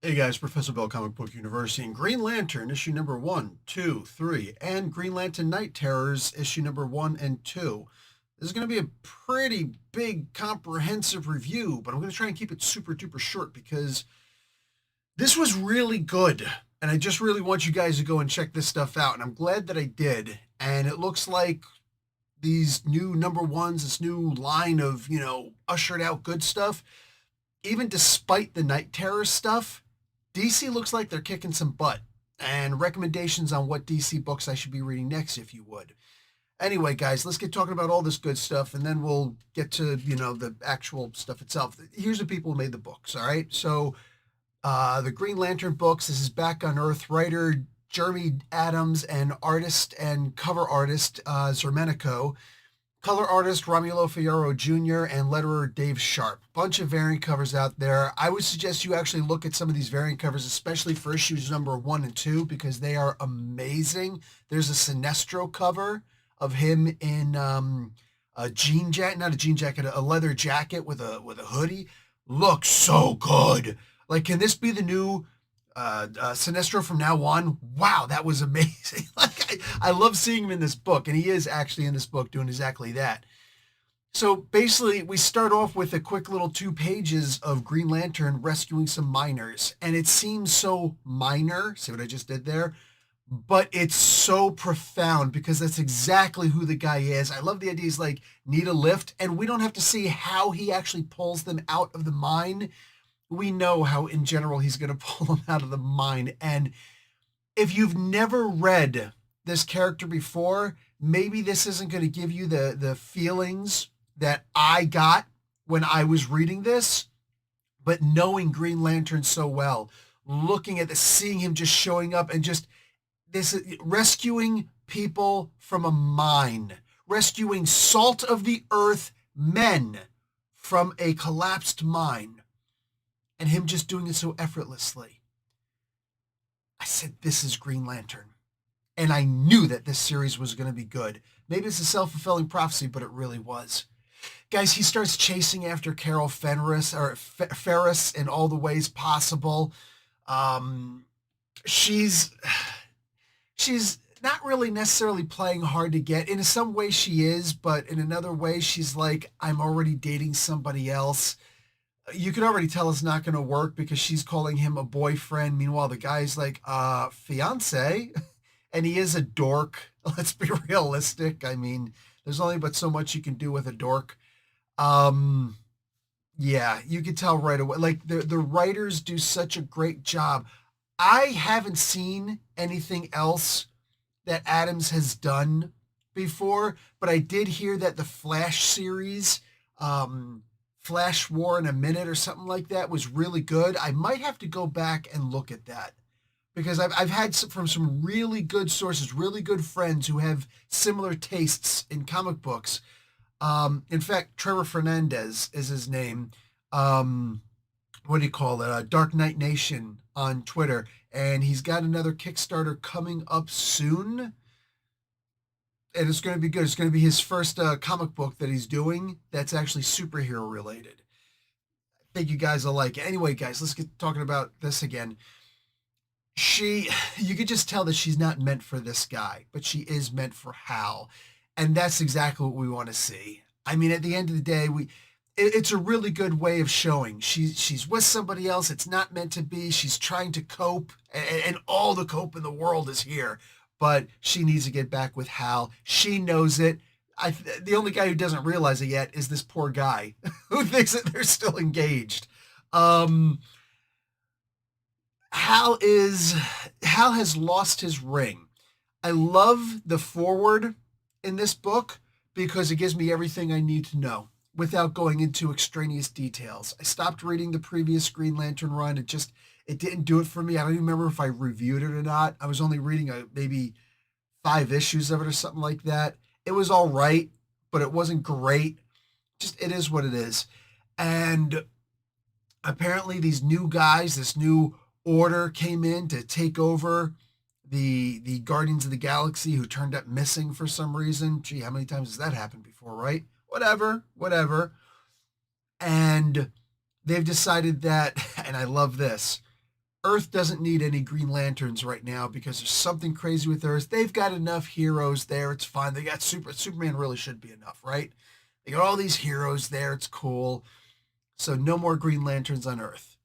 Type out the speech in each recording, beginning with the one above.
Hey guys, Professor Bell, Comic Book University, and Green Lantern issue number one, two, three, and Green Lantern Night Terrors issue number one and two. This is going to be a pretty big, comprehensive review, but I'm going to try and keep it super duper short because this was really good. And I just really want you guys to go and check this stuff out. And I'm glad that I did. And it looks like these new number ones, this new line of, ushered out good stuff, even despite the Night Terror stuff, DC looks like they're kicking some butt. And recommendations on what DC books I should be reading next, if you would. Anyway, guys, let's get talking about all this good stuff, and then we'll get to, the actual stuff itself. Here's the people who made the books, all right? So, the Green Lantern books, this is Back on Earth, writer Jeremy Adams and artist and cover artist Zermenico. Color artist Romulo Fierro Jr. and letterer Dave Sharp. Bunch of variant covers out there. I would suggest you actually look at some of these variant covers, especially for issues number one and two, because they are amazing. There's a Sinestro cover of him in a jean jacket, not a jean jacket, a leather jacket with a hoodie. Looks so good. Like, can this be the new Sinestro from now on? Wow, that was amazing. Like, I love seeing him in this book, and he is actually in this book doing exactly that. So basically, we start off with a quick little 2 pages of Green Lantern rescuing some miners, and it seems so minor. See what I just did there? But it's so profound because that's exactly who the guy is. I love the idea he's like, need a lift, and we don't have to see how he actually pulls them out of the mine. We know how in general he's going to pull them out of the mine. And if you've never read this character before, maybe this isn't going to give you the feelings that I got when I was reading this. But knowing Green Lantern so well, looking at this, seeing him just showing up and just this rescuing people from a mine, rescuing salt of the earth men from a collapsed mine, and him just doing it so effortlessly. I said, this is Green Lantern. And I knew that this series was going to be good. Maybe it's a self-fulfilling prophecy, but it really was. Guys, he starts chasing after Carol Ferris in all the ways possible. She's not really necessarily playing hard to get. In some way she is, but in another way she's like, I'm already dating somebody else. You can already tell it's not going to work because she's calling him a boyfriend. Meanwhile, the guy's like, fiance. And he is a dork. Let's be realistic. I mean, there's only but so much you can do with a dork. Yeah, you can tell right away. Like the writers do such a great job. I haven't seen anything else that Adams has done before, but I did hear that the Flash series, Flash War in a Minute or something like that was really good. I might have to go back and look at that because I've had from some really good sources, really good friends who have similar tastes in comic books. In fact, Trevor Fernandez is his name. What do you call it? Dark Knight Nation on Twitter. And he's got another Kickstarter coming up soon. And it's going to be good. It's going to be his first comic book that he's doing that's actually superhero related. I think you guys will like it. Anyway, guys, let's get talking about this again. You could just tell that she's not meant for this guy, but she is meant for Hal. And that's exactly what we want to see. I mean, at the end of the day, it's a really good way of showing she's with somebody else. It's not meant to be. She's trying to cope, and all the cope in the world is here. But she needs to get back with Hal. She knows it. The only guy who doesn't realize it yet is this poor guy who thinks that they're still engaged. Hal has lost his ring. I love the forward in this book because it gives me everything I need to know without going into extraneous details. I stopped reading the previous Green Lantern run. It didn't do it for me. I don't even remember if I reviewed it or not. I was only reading maybe 5 issues of it or something like that. It was all right, but it wasn't great. Just, it is what it is. And apparently these new guys, this new order came in to take over the Guardians of the Galaxy who turned up missing for some reason. Gee, how many times has that happened before, right? Whatever. And they've decided that, and I love this, Earth doesn't need any Green Lanterns right now because there's something crazy with Earth. They've got enough heroes there. It's fine. They got Superman really should be enough, right? They got all these heroes there. It's cool. So no more Green Lanterns on Earth.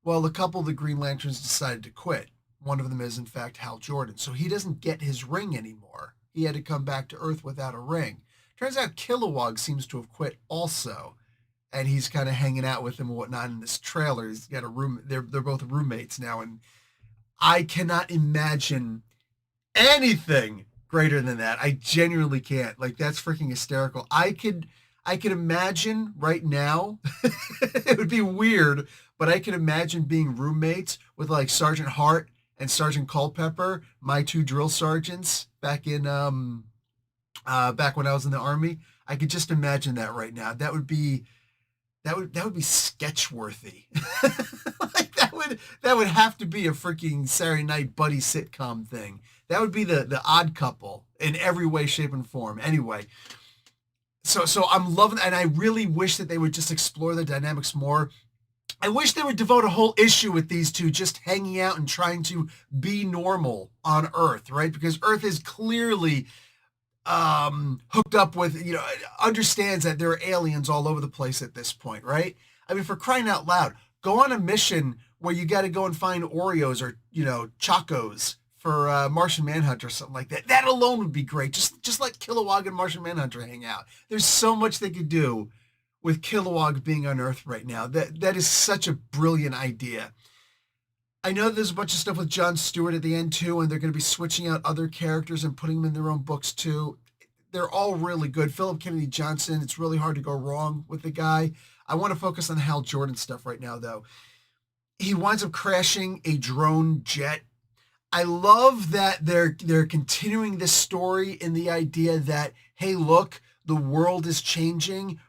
Well, a couple of the Green Lanterns decided to quit. One of them is, in fact, Hal Jordan. So he doesn't get his ring anymore. He had to come back to Earth without a ring. Turns out Kilowog seems to have quit also. And he's kind of hanging out with him and whatnot in this trailer. He's got a room. They're both roommates now. And I cannot imagine anything greater than that. I genuinely can't. Like, that's freaking hysterical. I could imagine right now, it would be weird, but I can imagine being roommates with like Sergeant Hart and Sergeant Culpepper, my two drill sergeants back in back when I was in the Army. I could just imagine that right now. That would be sketch worthy. Like that would have to be a freaking Saturday night buddy sitcom thing. That would be the Odd Couple in every way, shape, and form. Anyway, so I'm loving, and I really wish that they would just explore the dynamics more. I wish they would devote a whole issue with these two just hanging out and trying to be normal on Earth, right? Because Earth is clearly hooked up with, understands that there are aliens all over the place at this point, right? I mean, for crying out loud, go on a mission where you got to go and find Oreos or, Chocos for Martian Manhunter or something like that. That alone would be great. Just like Kilowog and Martian Manhunter hang out. There's so much they could do with Kilowog being on Earth right now. That is such a brilliant idea. I know there's a bunch of stuff with Jon Stewart at the end too, and they're going to be switching out other characters and putting them in their own books too. They're all really good. Philip Kennedy Johnson, it's really hard to go wrong with the guy. I want to focus on Hal Jordan stuff right now though. He winds up crashing a drone jet. I love that they're continuing this story in the idea that, hey, look, the world is changing.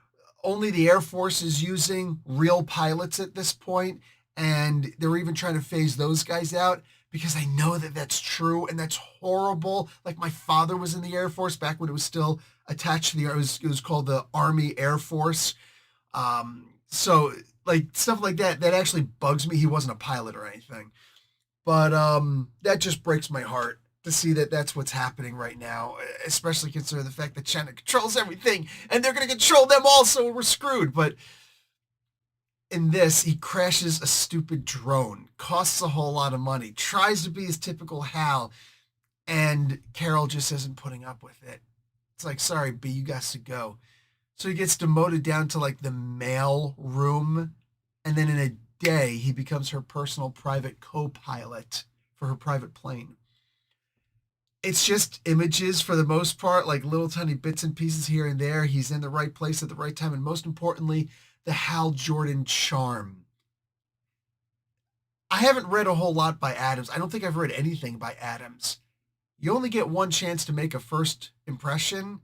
Only the Air Force is using real pilots at this point. And they're even trying to phase those guys out because I know that that's true and that's horrible. Like my father was in the Air Force back when it was still attached to it was called the Army Air Force. So like stuff like that actually bugs me. He wasn't a pilot or anything, but that just breaks my heart to see that that's what's happening right now, especially considering the fact that China controls everything and they're going to control them also. We're screwed. But in this, he crashes a stupid drone, costs a whole lot of money, tries to be his typical Hal, and Carol just isn't putting up with it. It's like, sorry, B, you got to go. So he gets demoted down to like the mail room, and then in a day, he becomes her personal private co-pilot for her private plane. It's just images for the most part, like little tiny bits and pieces here and there. He's in the right place at the right time, and most importantly, the Hal Jordan charm. I haven't read a whole lot by Adams. I don't think I've read anything by Adams. You only get one chance to make a first impression,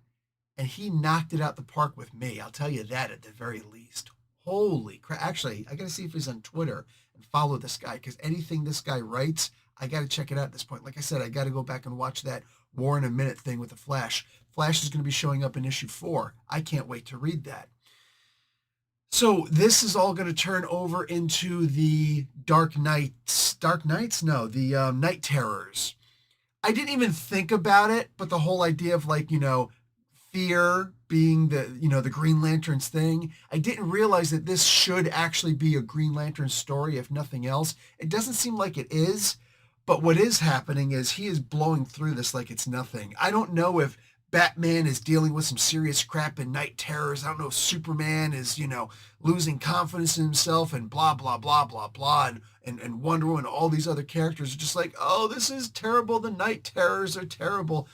and he knocked it out the park with me. I'll tell you that at the very least. Holy crap. Actually, I got to see if he's on Twitter and follow this guy, because anything this guy writes, I got to check it out at this point. Like I said, I got to go back and watch that War in a Minute thing with the Flash. Flash is going to be showing up in issue 4. I can't wait to read that. So this is all going to turn over into the Dark Knights? No, the Night Terrors. I didn't even think about it, but the whole idea of like, fear being the Green Lantern's thing, I didn't realize that this should actually be a Green Lantern story, if nothing else. It doesn't seem like it is, but what is happening is he is blowing through this like it's nothing. I don't know if Batman is dealing with some serious crap in Night Terrors. I don't know if Superman is, losing confidence in himself and blah, blah, blah, blah, blah. And Wonder Woman and all these other characters are just like, oh, this is terrible. The Night Terrors are terrible.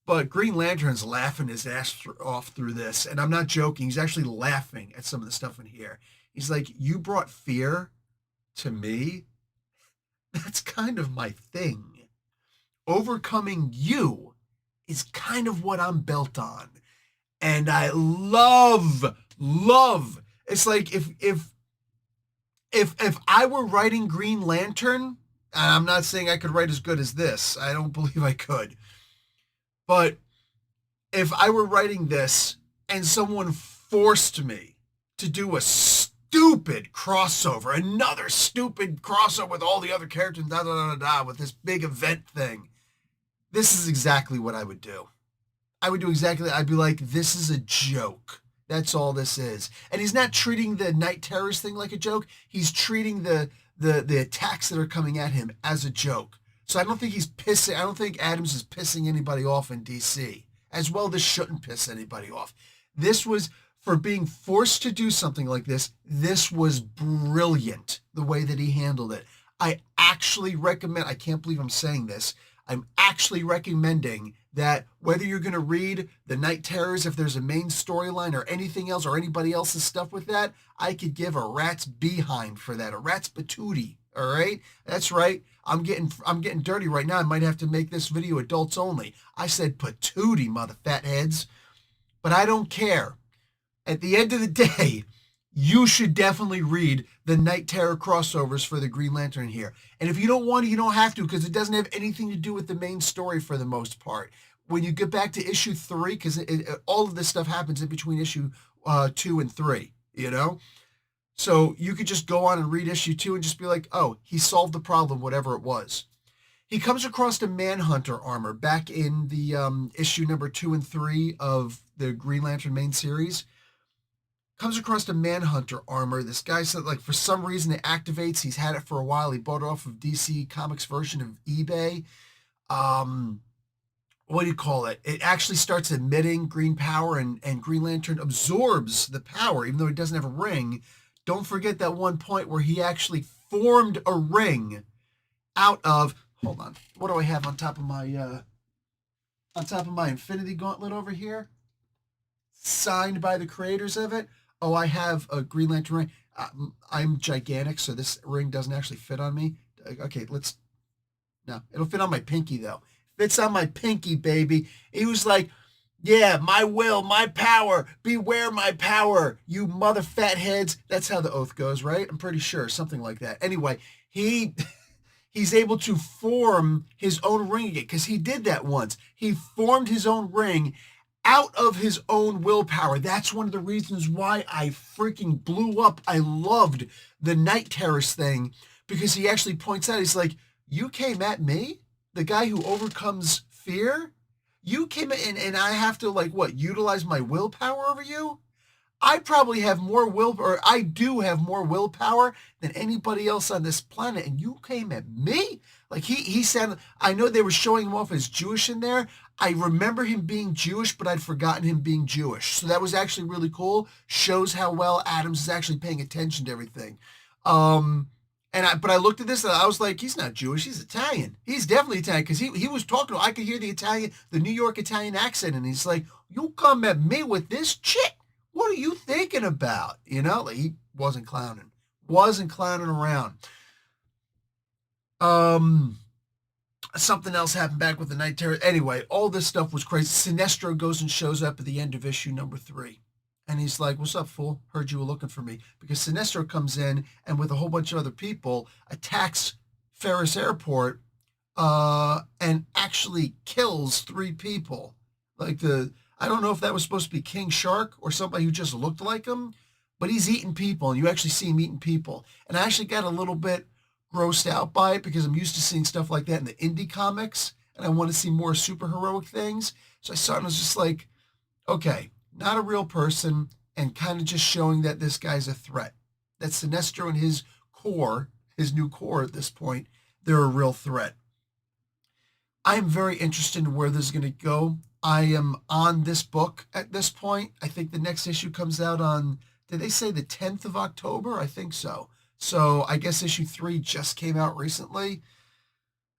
But Green Lantern's laughing his ass off through this. And I'm not joking. He's actually laughing at some of the stuff in here. He's like, you brought fear to me? That's kind of my thing. Overcoming you is kind of what I'm built on. And I love, it's like if I were writing Green Lantern, and I'm not saying I could write as good as this. I don't believe I could. But if I were writing this and someone forced me to do a stupid crossover, another stupid crossover with all the other characters, with this big event thing. This is exactly what I would do. I'd be like, this is a joke. That's all this is. And he's not treating the night terrors thing like a joke. He's treating the attacks that are coming at him as a joke. So I don't think I don't think Adams is pissing anybody off in DC. As well, this shouldn't piss anybody off. This was, for being forced to do something like this was brilliant, the way that he handled it. I actually recommend, I can't believe I'm saying this, I'm actually recommending that whether you're going to read the Night Terrors, if there's a main storyline or anything else or anybody else's stuff with that, I could give a rat's behind for that, a rat's patootie. All right, that's right. I'm getting dirty right now. I might have to make this video adults only. I said patootie, mother fat heads, but I don't care. At the end of the day, you should definitely read the Night Terror crossovers for the Green Lantern here. And if you don't want to, you don't have to, because it doesn't have anything to do with the main story for the most part. When you get back to issue 3, because all of this stuff happens in between issue 2 and 3, you know? So you could just go on and read issue 2 and just be like, oh, he solved the problem, whatever it was. He comes across the Manhunter armor back in the issue number 2 and 3 of the Green Lantern main series. Comes across the Manhunter armor. This guy said, like, for some reason it activates. He's had it for a while. He bought it off of DC Comics version of eBay. What do you call it? It actually starts emitting green power, and Green Lantern absorbs the power, even though he doesn't have a ring. Don't forget that one point where he actually formed a ring out of, hold on, what do I have on top of my Infinity Gauntlet over here? Signed by the creators of it. Oh, I have a Green Lantern ring. I'm gigantic, so this ring doesn't actually fit on me. Okay, no, it'll fit on my pinky, though. Fits on my pinky, baby. He was like, yeah, my will, my power, beware my power, you mother fat heads. That's how the oath goes, right? I'm pretty sure, something like that. Anyway, he's able to form his own ring again, because he did that once. He formed his own ring out of his own willpower. That's one of the reasons why I freaking blew up. I loved the Night Terrors thing, because he actually points out, he's like, you came at me, the guy who overcomes fear? You came in and I have to, like, what, utilize my willpower over you? I probably have more or I do have more willpower than anybody else on this planet, and you came at me? Like, he said, I know they were showing him off as Jewish in there. I remember him being Jewish, but I'd forgotten him being Jewish. So that was actually really cool. Shows how well Adams is actually paying attention to everything. But I looked at this and I was like, he's not Jewish, he's Italian. He's definitely Italian, because he was talking, I could hear the New York Italian accent, and he's like, you come at me with this chick? What are you thinking about? You know, like, he wasn't clowning around. Something else happened back with the Night Terror. Anyway, all this stuff was crazy. Sinestro goes and shows up at the end of issue number 3. And he's like, what's up, fool? Heard you were looking for me. Because Sinestro comes in and with a whole bunch of other people attacks Ferris Airport and actually kills 3 people. Like, I don't know if that was supposed to be King Shark or somebody who just looked like him, but he's eating people, and you actually see him eating people. And I actually got a little bit grossed out by it, because I'm used to seeing stuff like that in the indie comics, and I want to see more superheroic things. So I saw it and I was just like, okay, not a real person, and kind of just showing that this guy's a threat. That Sinestro and his new core at this point, they're a real threat. I'm very interested in where this is going to go. I am on this book at this point. I think the next issue comes out on, did they say the 10th of October? I think so. So I guess issue 3 just came out recently.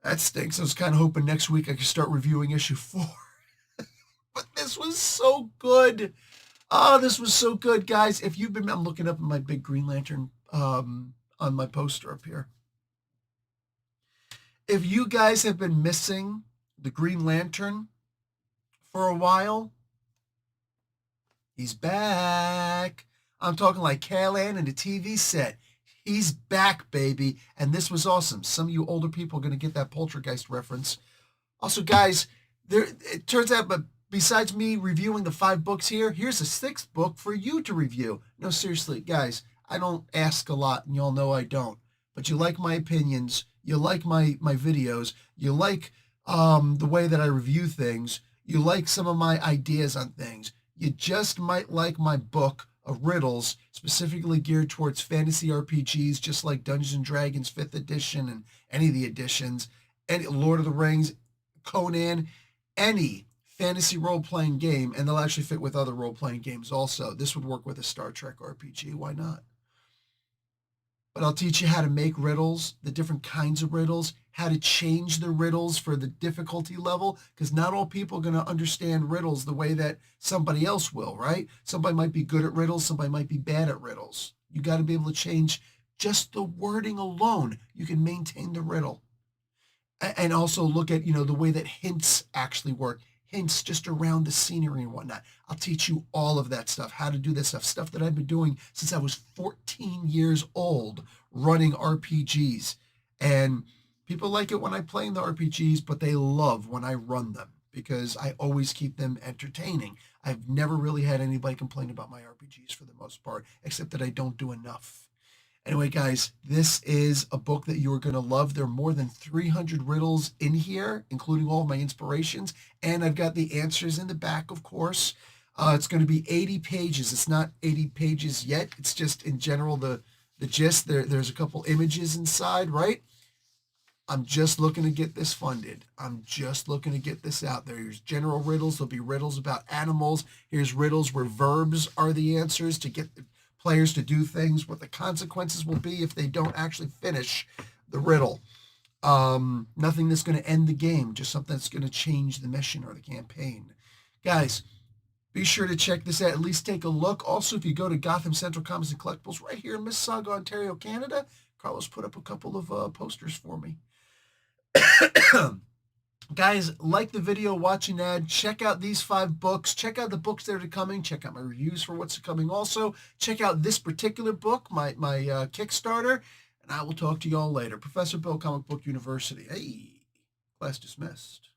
That stinks. I was kind of hoping next week I could start reviewing issue 4. But this was so good. Oh, this was so good, guys. If you've been, I'm looking up at my big Green Lantern on my poster up here. If you guys have been missing the Green Lantern for a while, he's back. I'm talking like Callahan and the TV set. He's back, baby. And this was awesome. Some of you older people are going to get that Poltergeist reference. Also, guys, it turns out, but besides me reviewing the 5 books here, here's a 6th book for you to review. No, seriously, guys, I don't ask a lot, and y'all know I don't. But you like my opinions, you like my videos, you like the way that I review things, you like some of my ideas on things. You just might like my book of riddles, specifically geared towards fantasy RPGs, just like Dungeons and Dragons 5th edition and any of the editions, and Lord of the Rings, Conan, any fantasy role-playing game, and they'll actually fit with other role-playing games also. This would work with a Star Trek RPG. Why not? But I'll teach you how to make riddles, the different kinds of riddles, how to change the riddles for the difficulty level, because not all people are going to understand riddles the way that somebody else will, right? Somebody might be good at riddles, somebody might be bad at riddles. You got to be able to change just the wording alone. You can maintain the riddle. And also look at, the way that hints actually work. Hints just around the scenery and whatnot. I'll teach you all of that stuff, how to do this stuff that I've been doing since I was 14 years old, running RPGs. And people like it when I play in the RPGs, but they love when I run them because I always keep them entertaining. I've never really had anybody complain about my RPGs for the most part, except that I don't do enough. Anyway, guys, this is a book that you are going to love. There are more than 300 riddles in here, including all of my inspirations. And I've got the answers in the back, of course. It's going to be 80 pages. It's not 80 pages yet. It's just in general the gist. There's a couple images inside, right? I'm just looking to get this funded. I'm just looking to get this out there. Here's general riddles. There'll be riddles about animals. Here's riddles where verbs are the answers to get the players to do things, what the consequences will be if they don't actually finish the riddle. Nothing that's going to end the game, just something that's going to change the mission or the campaign. Guys, be sure to check this out. At least take a look. Also, if you go to Gotham Central Comics and Collectibles right here in Mississauga, Ontario, Canada, Carlos put up a couple of posters for me. Guys, like the video, watch an ad, check out these 5 books, check out the books that are coming, check out my reviews for what's coming also, check out this particular book, my Kickstarter, and I will talk to you all later. Professor Bill, Comic Book University. Hey, class dismissed.